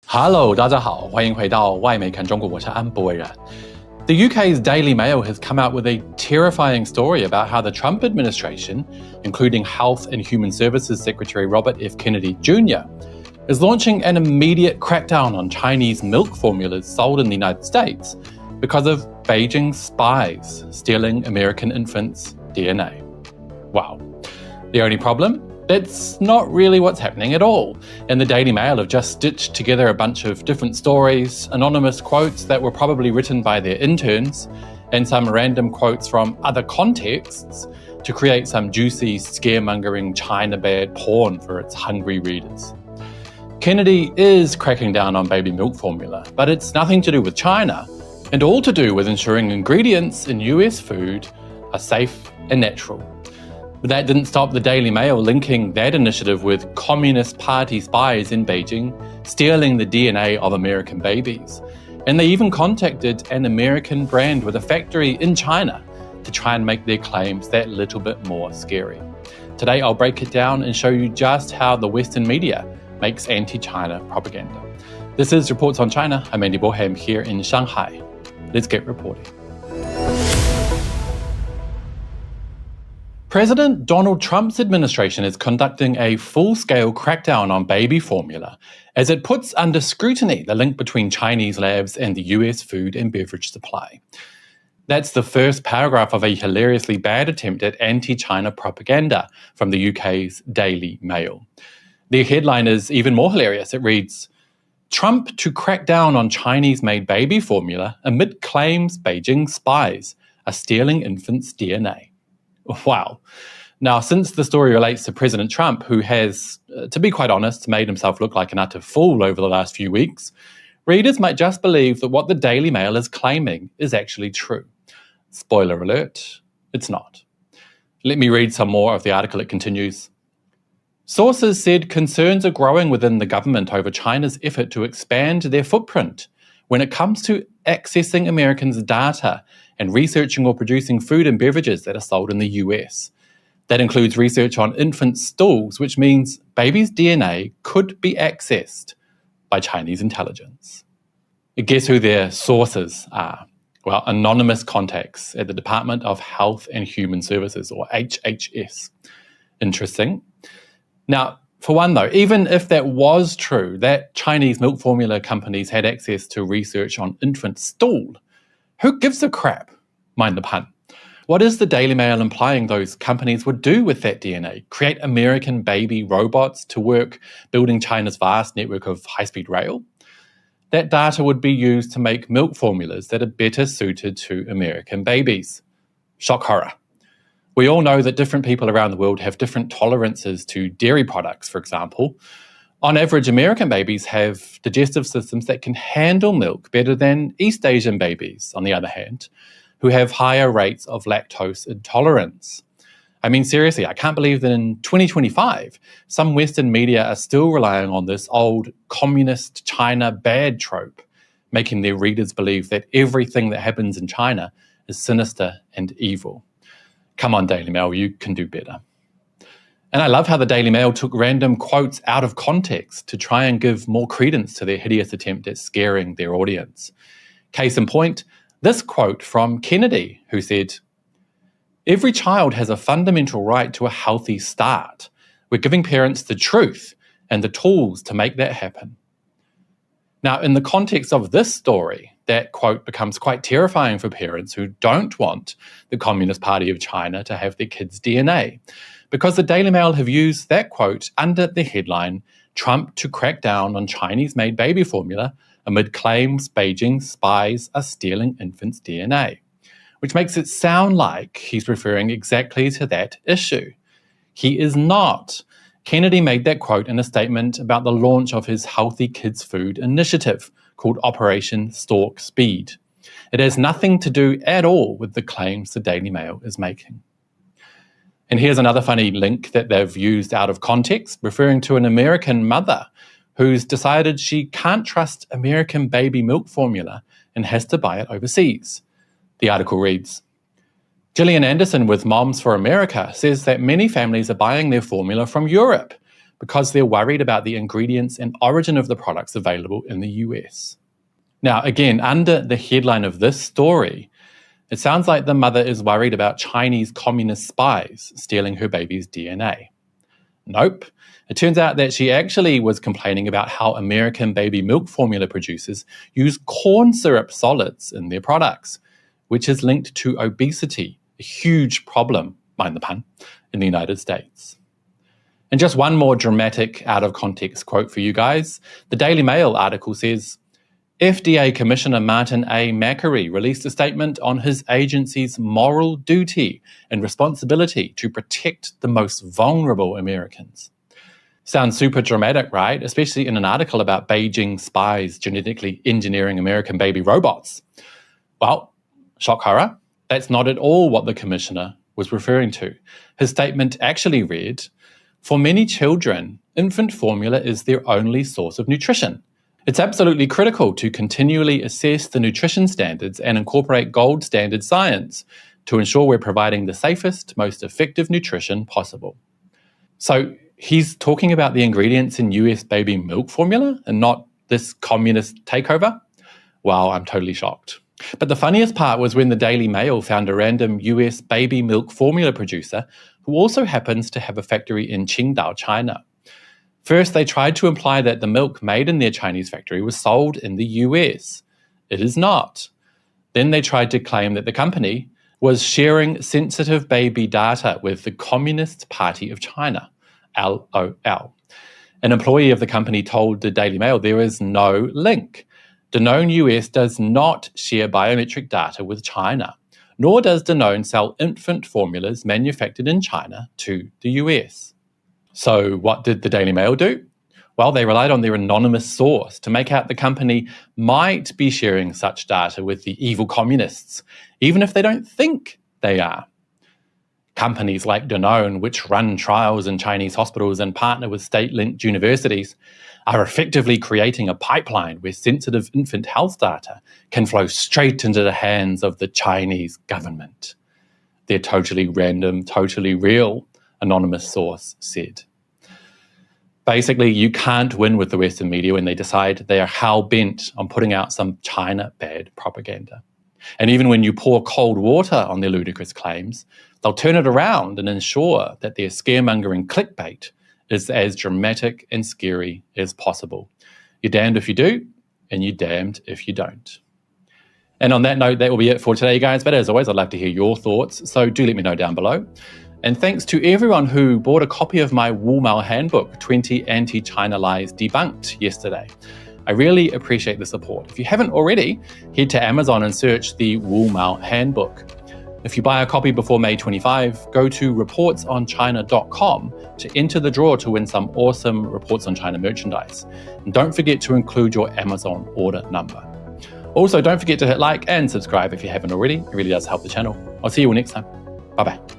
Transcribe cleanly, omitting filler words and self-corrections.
Hello， 大家好，欢迎回到外媒看中国，我是安博伟然。The UK's Daily Mail has come out with a terrifying story about how the Trump administration, including Health and Human Services Secretary Robert F. Kennedy Jr., is launching an immediate crackdown on Chinese milk formulas sold in the United States because of Beijing spies stealing American infants' DNA. Wow. The only problem? That's not really what's happening at all. And the Daily Mail have just stitched together a bunch of different stories, anonymous quotes that were probably written by their interns, and some random quotes from other contexts to create some juicy, scaremongering China bad porn for its hungry readers. Kennedy is cracking down on baby milk formula, but it's nothing to do with China, and all to do with ensuring ingredients in US food are safe and natural. But that didn't stop the Daily Mail linking that initiative with Communist Party spies in Beijing stealing the DNA of American babies. And they even contacted an American brand with a factory in China to try and make their claims that little bit more scary. Today I'll break it down and show you just how the Western media makes anti-China propaganda. This is Reports on China. I'm Andy Boham here in Shanghai. Let's get reporting. President Donald Trump's administration is conducting a full-scale crackdown on baby formula as it puts under scrutiny the link between Chinese labs and the US food and beverage supply. That's the first paragraph of a hilariously bad attempt at anti-China propaganda from the UK's Daily Mail. The headline is even more hilarious. It reads, "Trump to crack down on Chinese-made baby formula amid claims Beijing spies are stealing infants' DNA." Wow. Now, since the story relates to President Trump, who has, to be quite honest, made himself look like an utter fool over the last few weeks, readers might just believe that what the Daily Mail is claiming is actually true. Spoiler alert, it's not. Let me read some more of the article. It continues. Sources said concerns are growing within the government over China's effort to expand their footprint when it comes to accessing Americans' data and researching or producing food and beverages that are sold in the US. That includes research on infant stools, which means babies' DNA could be accessed by Chinese intelligence. Guess who their sources are? Well, anonymous contacts at the Department of Health and Human Services, or HHS. Interesting. Now, for one though, even if that was true, that Chinese milk formula companies had access to research on infant stool, who gives a crap? Mind the pun. What is the Daily Mail implying those companies would do with that DNA? Create American baby robots to work building China's vast network of high-speed rail? That data would be used to make milk formulas that are better suited to American babies. Shock horror. We all know that different people around the world have different tolerances to dairy products, for example. On average, American babies have digestive systems that can handle milk better than East Asian babies, on the other hand, who have higher rates of lactose intolerance. I mean, seriously, I can't believe that in 2025, some Western media are still relying on this old communist China bad trope, making their readers believe that everything that happens in China is sinister and evil. Come on, Daily Mail, you can do better. And I love how the Daily Mail took random quotes out of context to try and give more credence to their hideous attempt at scaring their audience. Case in point, this quote from Kennedy, who said, "Every child has a fundamental right to a healthy start. We're giving parents the truth and the tools to make that happen." Now, in the context of this story, that quote becomes quite terrifying for parents who don't want the Communist Party of China to have their kids' DNA, because the Daily Mail have used that quote under the headline, "Trump to crack down on Chinese-made baby formula amid claims Beijing spies are stealing infants' DNA," which makes it sound like he's referring exactly to that issue. He is not. Kennedy made that quote in a statement about the launch of his Healthy Kids Food initiative called Operation Stork Speed. It has nothing to do at all with the claims the Daily Mail is making. And here's another funny link that they've used out of context, referring to an American mother who's decided she can't trust American baby milk formula and has to buy it overseas. The article reads, Gillian Anderson with Moms for America says that many families are buying their formula from Europe because they're worried about the ingredients and origin of the products available in the US. Now, again, under the headline of this story, it sounds like the mother is worried about Chinese communist spies stealing her baby's DNA. Nope. It turns out that she actually was complaining about how American baby milk formula producers use corn syrup solids in their products, which is linked to obesity, a huge problem, mind the pun, in the United States. And just one more dramatic out-of-context quote for you guys. The Daily Mail article says, FDA Commissioner Martin A. Macquarie released a statement on his agency's moral duty and responsibility to protect the most vulnerable Americans. Sounds super dramatic, right? Especially in an article about Beijing spies genetically engineering American baby robots. Well, shock horror, that's not at all what the commissioner was referring to. His statement actually read, "For many children, infant formula is their only source of nutrition. It's absolutely critical to continually assess the nutrition standards and incorporate gold standard science to ensure we're providing the safest, most effective nutrition possible." So he's talking about the ingredients in US baby milk formula and not this communist takeover? Wow, I'm totally shocked. But the funniest part was when the Daily Mail found a random US baby milk formula producer who also happens to have a factory in Qingdao, China. First, they tried to imply that the milk made in their Chinese factory was sold in the US. It is not. Then they tried to claim that the company was sharing sensitive baby data with the Communist Party of China, LOL. An employee of the company told the Daily Mail there is no link. Danone US does not share biometric data with China, nor does Danone sell infant formulas manufactured in China to the US. So what did the Daily Mail do? Well, they relied on their anonymous source to make out the company might be sharing such data with the evil communists, even if they don't think they are. Companies like Danone, which run trials in Chinese hospitals and partner with state-linked universities, are effectively creating a pipeline where sensitive infant health data can flow straight into the hands of the Chinese government. They're totally random, totally real, anonymous source said. Basically, you can't win with the Western media when they decide they are hell-bent on putting out some China-bad propaganda. And even when you pour cold water on their ludicrous claims, they'll turn it around and ensure that their scaremongering clickbait is as dramatic and scary as possible. You're damned if you do, and you're damned if you don't. And on that note, that will be it for today, guys. But as always, I'd love to hear your thoughts, so do let me know down below. And thanks to everyone who bought a copy of my Wu-Mao handbook, 20 Anti-China Lies Debunked, yesterday. I really appreciate the support. If you haven't already, head to Amazon and search the Wu-Mao handbook. If you buy a copy before May 25, go to reportsonchina.com to enter the draw to win some awesome Reports on China merchandise. And don't forget to include your Amazon order number. Also, don't forget to hit like and subscribe if you haven't already. It really does help the channel. I'll see you all next time. Bye-bye.